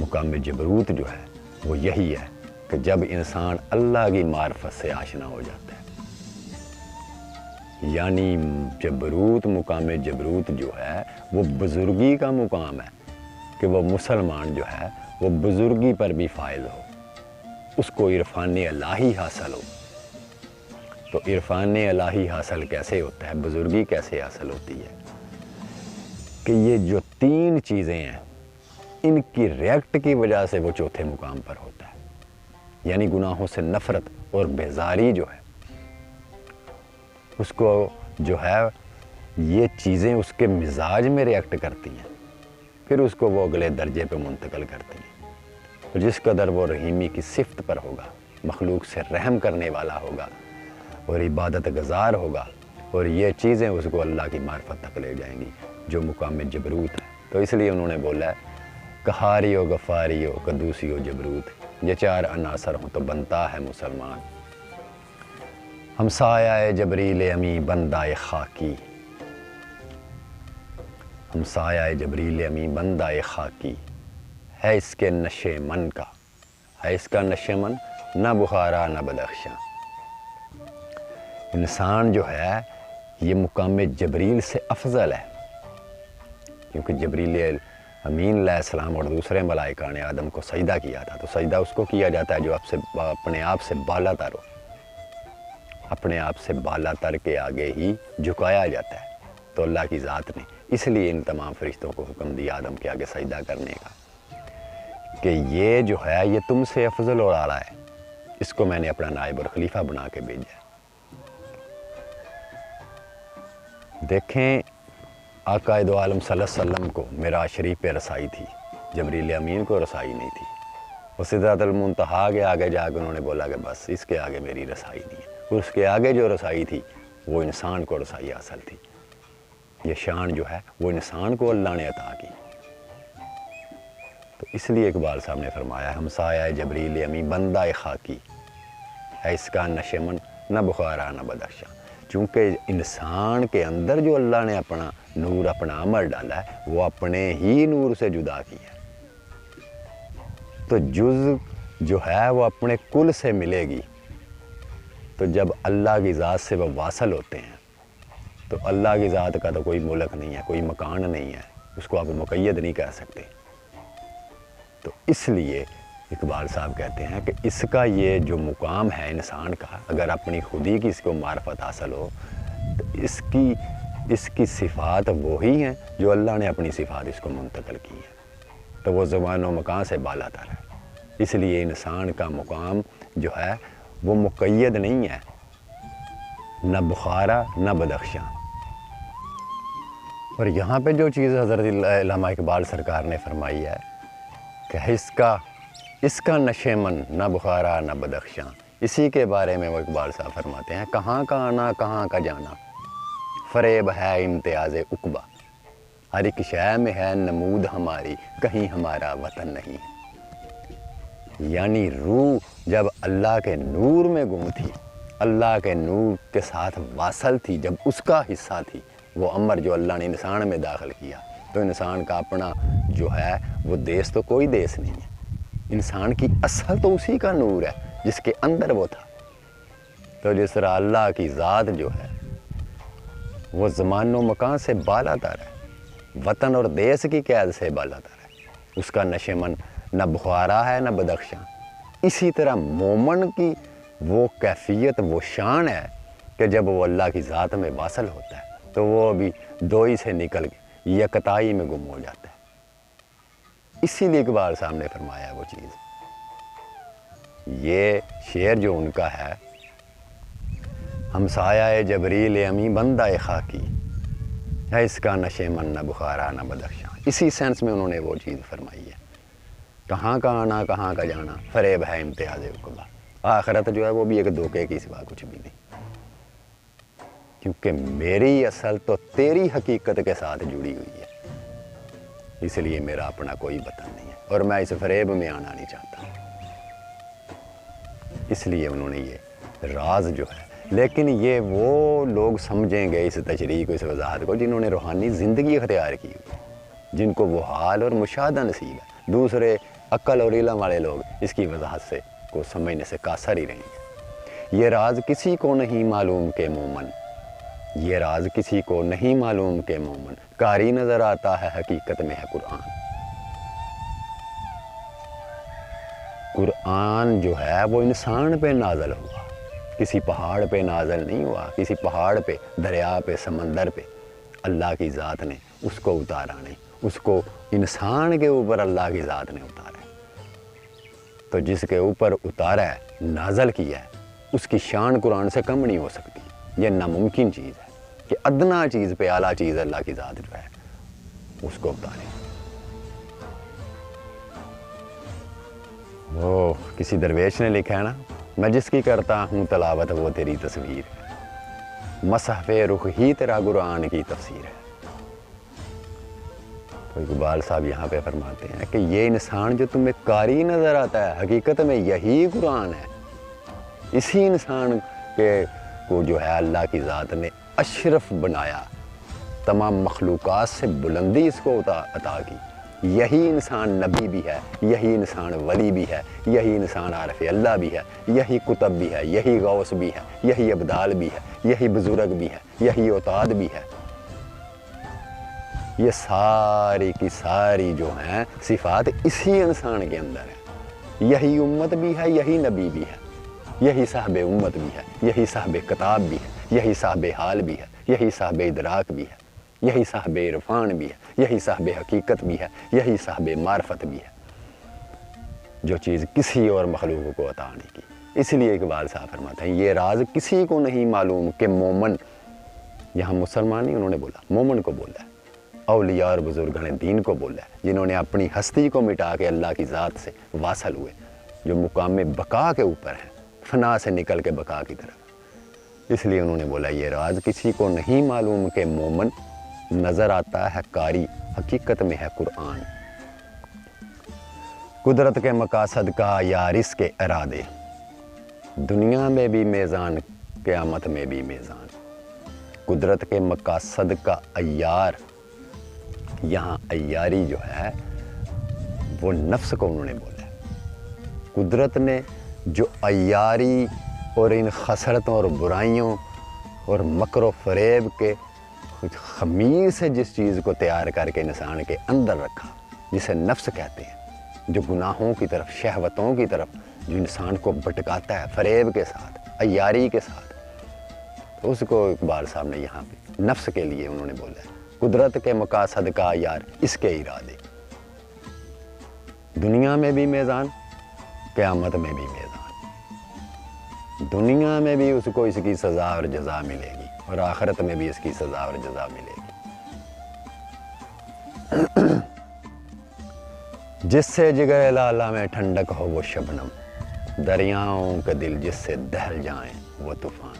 مقام جبروت جو ہے وہ یہی ہے کہ جب انسان اللہ کی معرفت سے آشنا ہو جاتا ہے، یعنی جبروت، مقام جبروت جو ہے وہ بزرگی کا مقام ہے کہ وہ مسلمان جو ہے وہ بزرگی پر بھی فائز ہو، اس کو عرفان الہی حاصل ہو۔ تو عرفان الہی حاصل کیسے ہوتا ہے، بزرگی کیسے حاصل ہوتی ہے کہ یہ جو تین چیزیں ہیں ان کی ریئیکٹ کی وجہ سے وہ چوتھے مقام پر ہوتا ہے، یعنی گناہوں سے نفرت اور بیزاری جو ہے اس کو جو ہے یہ چیزیں اس کے مزاج میں ریئیکٹ کرتی ہیں، پھر اس کو وہ اگلے درجے پہ منتقل کرتی ہیں۔ تو جس قدر وہ رحیمی کی صفت پر ہوگا، مخلوق سے رحم کرنے والا ہوگا اور عبادت گزار ہوگا، اور یہ چیزیں اس کو اللہ کی معرفت تک لے جائیں گی جو مقام جبروت ہے۔ تو اس لیے انہوں نے بولا ہے قہاری و غفاری و قدوسی و جبروت، یہ چار عناصر ہوں تو بنتا ہے مسلمان۔ ہمسایہ جبریل امی بندہ خاکی، ہمسایہ جبریل امی بندہ خاکی ہے اس کے نشے من کا، ہے اس کا نشے من نہ بخارا نہ بدخشاں۔ انسان جو ہے یہ مقام جبریل سے افضل ہے، کیونکہ جبریل امین علیہ السلام اور دوسرے ملائکہ نے آدم کو سجدہ کیا تھا، تو سجدہ اس کو کیا جاتا ہے جو اپنے آپ سے بالا تر ہو، اپنے آپ سے بالا تر کے آگے ہی جھکایا جاتا ہے۔ تو اللہ کی ذات نے اس لیے ان تمام فرشتوں کو حکم دیا آدم کے آگے سجدہ کرنے کا کہ یہ جو ہے یہ تم سے افضل اور اعلیٰ ہے، اس کو میں نے اپنا نائب اور خلیفہ بنا کے بھیجا ہے۔ دیکھیں آقا دو عالم صلی اللہ علیہ وسلم کو معراج شریف پہ رسائی تھی، جبریل امین کو رسائی نہیں تھی۔ وہ سدرۃ المنتہا کے آگے جا کے انہوں نے بولا کہ بس اس کے آگے میری رسائی نہیں ہے، اس کے آگے جو رسائی تھی وہ انسان کو رسائی حاصل تھی۔ یہ شان جو ہے وہ انسان کو اللہ نے عطا کی۔ تو اس لیے اقبال صاحب نے فرمایا ہمسایہ جبریل امی بندہ خاکی ہے اس کا نشے من نہ بخارا نہ بدخشاں، چونکہ انسان کے اندر جو اللہ نے اپنا نور، اپنا عمل ڈالا ہے وہ اپنے ہی نور سے جدا کیا ہے۔ تو جز جو ہے وہ اپنے کل سے ملے گی، تو جب اللہ کی ذات سے وہ واصل ہوتے ہیں تو اللہ کی ذات کا تو کوئی ملک نہیں ہے، کوئی مکان نہیں ہے، اس کو آپ مقید نہیں کہہ سکتے۔ تو اس لیے اقبال صاحب کہتے ہیں کہ اس کا یہ جو مقام ہے انسان کا، اگر اپنی خودی کی اس کو معرفت حاصل ہو تو اس کی صفات وہی ہیں جو اللہ نے اپنی صفات اس کو منتقل کی ہیں، تو وہ زمان و مکان سے بالا تر ہے۔ اس لیے انسان کا مقام جو ہے وہ مقید نہیں ہے، نہ بخارا نہ بدخشاں۔ اور یہاں پہ جو چیز حضرت علامہ اقبال سرکار نے فرمائی ہے کہ اس کا نشے من نہ بخارا نہ بدخشاں، اسی کے بارے میں وہ اقبال صاحب فرماتے ہیں کہاں کا آنا کہاں کا جانا، فریب ہے امتیاز عقبہ، ہر ایک شے میں ہے نمود ہماری، کہیں ہمارا وطن نہیں۔ یعنی روح جب اللہ کے نور میں گم تھی، اللہ کے نور کے ساتھ واصل تھی، جب اس کا حصہ تھی، وہ امر جو اللہ نے انسان میں داخل کیا، تو انسان کا اپنا جو ہے وہ دیس تو کوئی دیس نہیں ہے، انسان کی اصل تو اسی کا نور ہے جس کے اندر وہ تھا۔ تو جس طرح اللہ کی ذات جو ہے وہ زمان و مکان سے بالا تر ہے، وطن اور دیس کی قید سے بالا تر ہے، اس کا نشے من نہ بخارا ہے نہ بدخشاں۔ اسی طرح مومن کی وہ کیفیت، وہ شان ہے کہ جب وہ اللہ کی ذات میں واصل ہوتا ہے تو وہ بھی دوئی سے نکل کے یکتائی میں گم ہو جاتا ہے۔ اسی لیے اقبال صاحب نے فرمایا وہ چیز، یہ شعر جو ان کا ہے ہمسایہ جبریل امی بندہ خاکی ہے اس کا نشے من نہ بخارا نہ بدخشاں، اسی سینس میں انہوں نے وہ چیز فرمائی ہے۔ کہاں کا آنا کہاں کا جانا، فریب ہے امتیاز عقبہ، آخرت جو ہے وہ بھی ایک دھوکے کی سوا کچھ بھی نہیں، کیونکہ میری اصل تو تیری حقیقت کے ساتھ جڑی ہوئی ہے، اس لیے میرا اپنا کوئی وطن نہیں ہے اور میں اس فریب میں آنا نہیں چاہتا۔ اس لیے انہوں نے یہ راز جو ہے، لیکن یہ وہ لوگ سمجھیں گے اس تشریح کو، اس وضاحت کو، جنہوں نے روحانی زندگی اختیار کی ہوئی، جن کو وہ حال اور مشاہدہ نصیب ہے۔ دوسرے عقل اور علم والے لوگ اس کی وضاحت سے کو سمجھنے سے قاصر ہی رہیں گے۔ یہ راز کسی کو نہیں معلوم کہ مومن، یہ راز کسی کو نہیں معلوم کہ مومن، قاری نظر آتا ہے حقیقت میں ہے قرآن۔ قرآن جو ہے وہ انسان پہ نازل ہوا، کسی پہاڑ پہ نازل نہیں ہوا، کسی پہاڑ پہ، دریا پہ، سمندر پہ اللہ کی ذات نے اس کو اتارا نہیں، اس کو انسان کے اوپر اللہ کی ذات نے اتارا ہے۔ تو جس کے اوپر اتارا ہے، نازل کیا ہے، اس کی شان قرآن سے کم نہیں ہو سکتی۔ یہ ناممکن چیز ہے کہ ادنا چیز پہ اعلیٰ چیز اللہ کی ذات جو ہے اس کو اتارے۔ وہ کسی درویش نے لکھا ہے نا، میں جس کی کرتا ہوں تلاوت وہ تیری تصویر ہے، مصحف رخ ہی تیرا قرآن کی تفسیر ہے۔ تو اقبال صاحب یہاں پہ فرماتے ہیں کہ یہ انسان جو تمہیں قاری نظر آتا ہے، حقیقت میں یہی قرآن ہے۔ اسی انسان کے کو جو ہے اللہ کی ذات نے اشرف بنایا، تمام مخلوقات سے بلندی اس کو عطا کی۔ یہی انسان نبی بھی ہے، یہی انسان ولی بھی ہے، یہی انسان عارف اللہ بھی ہے، یہی کتب بھی ہے، یہی غوث بھی ہے، یہی ابدال بھی ہے، یہی بزرگ بھی ہے، یہی اوتاد بھی ہے۔ یہ ساری کی ساری جو ہیں صفات اسی انسان کے اندر ہیں۔ یہی امت بھی ہے، یہی نبی بھی ہے، یہی صاحب امت بھی ہے، یہی صاحب کتاب بھی ہے، یہی صاحب حال بھی ہے، یہی صاحب ادراک بھی ہے، یہی صاحب عرفان بھی ہے، یہی صاحب حقیقت بھی ہے، یہی صاحب معرفت بھی ہے، جو چیز کسی اور مخلوق کو عطا نہیں کی۔ اس لیے اقبال صاحب فرماتے ہیں یہ راز کسی کو نہیں معلوم کہ مومن، یہاں مسلمان نہیں انہوں نے بولا، مومن کو بولا ہے، اولیاء اور بزرگان دین کو بولا ہے، جنہوں نے اپنی ہستی کو مٹا کے اللہ کی ذات سے واصل ہوئے، جو مقام بقا کے اوپر ہیں، فنا سے نکل کے بقا کی طرف۔ اس لیے انہوں نے بولا یہ راز کسی کو نہیں معلوم کہ مومن، نظر آتا ہے قاری، حقیقت میں ہے قرآن۔ قدرت کے مقاصد کا یا رزق کے ارادے، دنیا میں بھی میزان، قیامت میں بھی میزان۔ قدرت کے مقاصد کا عیار، یہاں عیاری جو ہے وہ نفس کو انہوں نے بولا ہے۔ قدرت نے جو عیاری اور ان خسرتوں اور برائیوں اور مکر و فریب کے خمیر سے جس چیز کو تیار کر کے انسان کے اندر رکھا، جسے نفس کہتے ہیں، جو گناہوں کی طرف، شہوتوں کی طرف جو انسان کو بھٹکاتا ہے فریب کے ساتھ، عیاری کے ساتھ، تو اس کو اقبال صاحب نے یہاں پہ نفس کے لیے انہوں نے بولا ہے قدرت کے مقاصد کا یار اس کے ارادے، دنیا میں بھی میزان، قیامت میں بھی میزان۔ دنیا میں بھی اس کو اس کی سزا اور جزا ملے گی، اور آخرت میں بھی اس کی سزا اور جزا ملے گی۔ جس سے جگر لالا میں ٹھنڈک ہو وہ شبنم، دریاؤں کے دل جس سے دہل جائیں وہ طوفان۔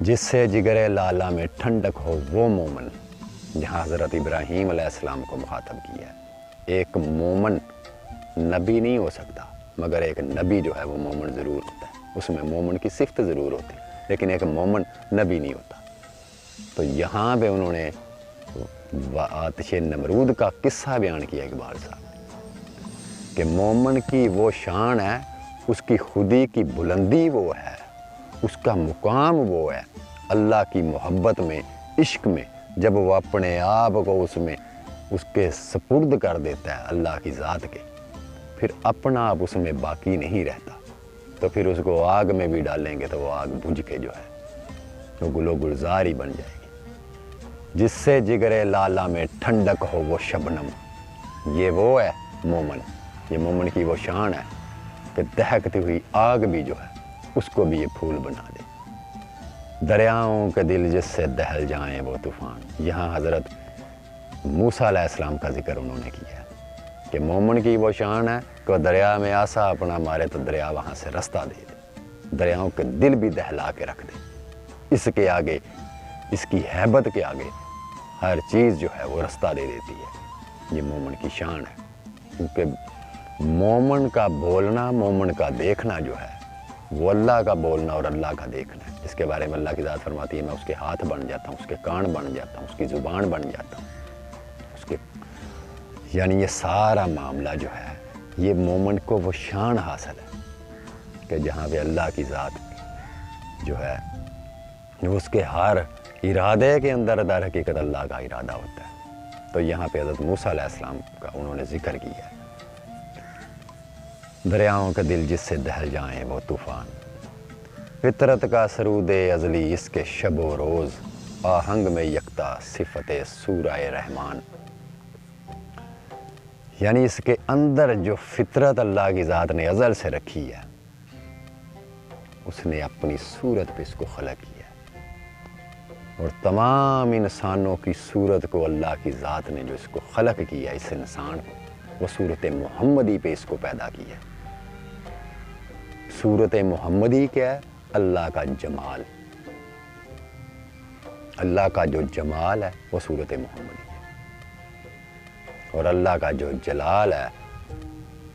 جس سے جگر لالا میں ٹھنڈک ہو وہ مومن، جہاں حضرت ابراہیم علیہ السلام کو مخاطب کیا ہے۔ ایک مومن نبی نہیں ہو سکتا، مگر ایک نبی جو ہے وہ مومن ضرور ہوتا ہے، اس میں مومن کی صفت ضرور ہوتی ہے، لیکن ایک مومن نبی نہیں ہوتا۔ تو یہاں پہ انہوں نے آتش نمرود کا قصہ بیان کیا اقبال صاحب نے، کہ مومن کی وہ شان ہے، اس کی خودی کی بلندی وہ ہے، اس کا مقام وہ ہے، اللہ کی محبت میں، عشق میں، جب وہ اپنے آپ کو اس میں اس کے سپرد کر دیتا ہے اللہ کی ذات کے، پھر اپنا آپ اس میں باقی نہیں رہتا، تو پھر اس کو آگ میں بھی ڈالیں گے تو وہ آگ بجھ کے جو ہے وہ گل و گلزار ہی بن جائے گی۔ جس سے جگر لالا میں ٹھنڈک ہو وہ شبنم، یہ وہ ہے مومن، یہ مومن کی وہ شان ہے کہ دہکتی ہوئی آگ بھی جو ہے اس کو بھی یہ پھول بنا دے۔ دریاؤں کے دل جس سے دہل جائیں وہ طوفان، یہاں حضرت موسیٰ علیہ السلام کا ذکر انہوں نے کیا ہے کہ مومن کی وہ شان ہے کہ وہ دریا میں آسا اپنا مارے تو دریا وہاں سے رستہ دے دے، دریاؤں کے دل بھی دہلا کے رکھ دے، اس کے آگے، اس کی ہیبت کے آگے ہر چیز جو ہے وہ رستہ دے دیتی ہے۔ یہ مومن کی شان ہے، کیونکہ مومن کا بولنا، مومن کا دیکھنا جو ہے وہ اللہ کا بولنا اور اللہ کا دیکھنا ہے، جس کے بارے میں اللہ کی ذات فرماتی ہے میں اس کے ہاتھ بن جاتا ہوں، اس کے کان بن جاتا ہوں، اس کی زبان بن جاتا ہوں، اس کے یعنی یہ سارا معاملہ جو ہے یہ مومن کو وہ شان حاصل ہے کہ جہاں پہ اللہ کی ذات جو ہے اس کے ہر ارادے کے اندر در حقیقت اللہ کا ارادہ ہوتا ہے۔ تو یہاں پہ حضرت موسیٰ علیہ السلام کا انہوں نے ذکر کیا ہے، دریاؤں کا دل جس سے دہل جائیں وہ طوفان، فطرت کا سرود ازلی اس کے شب و روز، آہنگ میں یکتا صفت سورہ رحمان۔ یعنی اس کے اندر جو فطرت اللہ کی ذات نے ازل سے رکھی ہے، اس نے اپنی صورت پہ اس کو خلق کیا ہے، اور تمام انسانوں کی صورت کو اللہ کی ذات نے جو اس کو خلق کیا ہے، اس انسان کو، وہ صورت محمدی پہ اس کو پیدا کیا ہے۔ صورت محمدی کیا ہے؟ اللہ کا جمال، اللہ کا جو جمال ہے وہ صورت محمدی ہے، اور اللہ کا جو جلال ہے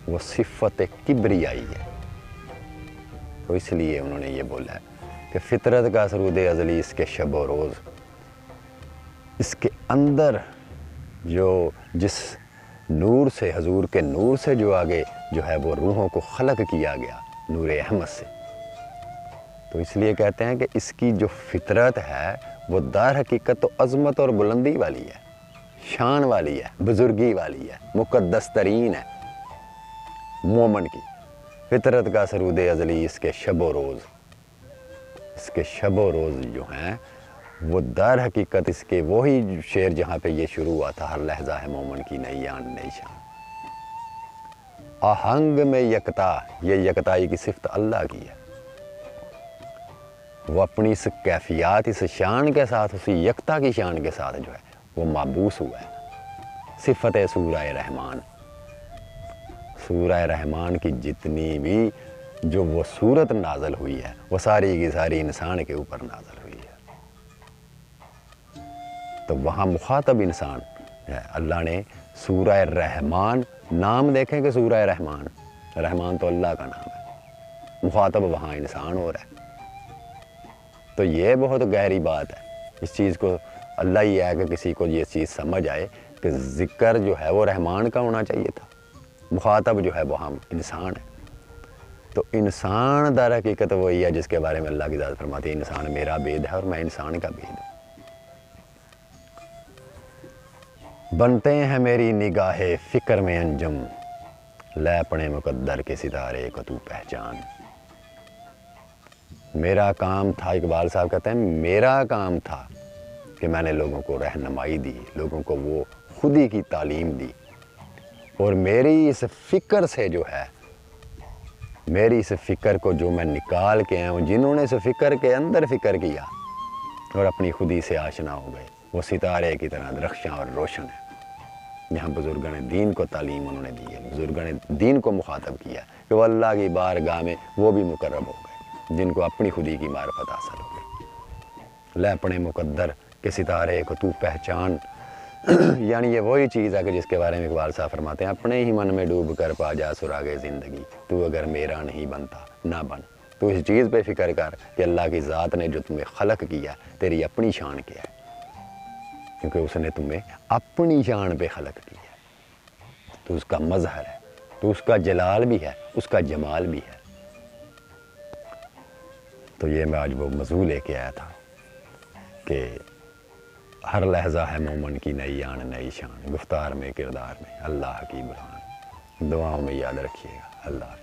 وہ صفت کبریائی ہے۔ تو اس لیے انہوں نے یہ بولا ہے کہ فطرت کا سرود ازلی اس کے شب و روز، اس کے اندر جو جس نور سے، حضور کے نور سے جو آگے جو ہے وہ روحوں کو خلق کیا گیا، نور احمد سے، تو اس لیے کہتے ہیں کہ اس کی جو فطرت ہے وہ در حقیقت تو عظمت اور بلندی والی ہے، شان والی ہے، بزرگی والی ہے، مقدس ترین ہے۔ مومن کی فطرت کا سرود ازلی اس کے شب و روز، اس کے شب و روز جو ہیں وہ در حقیقت اس کے وہی شعر جہاں پہ یہ شروع ہوا تھا، ہر لحظہ ہے مومن کی نئی آن نئی شان، آہنگ میں یکتا، یہ یکتائی کی صفت اللہ کی ہے، وہ اپنی اس کیفیات، اس شان کے ساتھ، اسی یکتا کی شان کے ساتھ جو ہے وہ مابوس ہوا ہے۔ صفت سورہ رحمان، سورہ رحمان کی جتنی بھی جو وہ صورت نازل ہوئی ہے وہ ساری کی ساری انسان کے اوپر نازل ہوئی ہے۔ تو وہاں مخاطب انسان ہے، اللہ نے سورہ رحمان، نام دیکھیں کہ سورہ رحمان، رحمان تو اللہ کا نام ہے، مخاطب وہاں انسان ہو رہا ہے۔ تو یہ بہت گہری بات ہے، اس چیز کو اللہ ہی ہے کہ کسی کو یہ چیز سمجھ آئے کہ ذکر جو ہے وہ رحمان کا ہونا چاہیے تھا، مخاطب جو ہے وہ ہم انسان ہے۔ تو انسان در حقیقت وہی ہے جس کے بارے میں اللہ کی ذات فرماتی ہے انسان میرا بید ہے اور میں انسان کا بید ہوں۔ بنتے ہیں میری نگاہ فکر میں انجم، لے اپنے مقدر کے ستارے کو تو پہچان۔ میرا کام تھا، اقبال صاحب کہتے ہیں میرا کام تھا کہ میں نے لوگوں کو رہنمائی دی، لوگوں کو وہ خودی کی تعلیم دی، اور میری اس فکر سے جو ہے، میری اس فکر کو جو میں نکال کے آیا ہوں، جنہوں نے اس فکر کے اندر فکر کیا اور اپنی خودی سے آشنا ہو گئے، وہ ستارے کی طرح درخشاں اور روشن ہے۔ یہاں بزرگان دین کو تعلیم انہوں نے دی ہے، بزرگان دین کو مخاطب کیا کہ وہ اللہ کی بارگاہ میں وہ بھی مقرب ہو گئے جن کو اپنی خودی کی معرفت حاصل ہو گئی۔ لے اپنے مقدر کے ستارے کو تو پہچان، یعنی یہ وہی چیز ہے کہ جس کے بارے میں اقبال صاحب فرماتے ہیں اپنے ہی من میں ڈوب کر پا جا سراغ زندگی، تو اگر میرا نہیں بنتا نہ بن۔ تو اس چیز پہ فکر کر کہ اللہ کی ذات نے جو تمہیں خلق کیا، تیری اپنی شان کیا ہے، کیونکہ اس نے تمہیں اپنی شان پہ خلق کیا ہے، تو اس کا مظہر ہے، تو اس کا جلال بھی ہے، اس کا جمال بھی ہے۔ تو یہ میں آج وہ موضوع لے کے آیا تھا کہ ہر لحظہ ہے مومن کی نئی آن نئی شان، گفتار میں، کردار میں اللہ کی برہان۔ دعاؤں میں یاد رکھیے گا۔ اللہ حافظ۔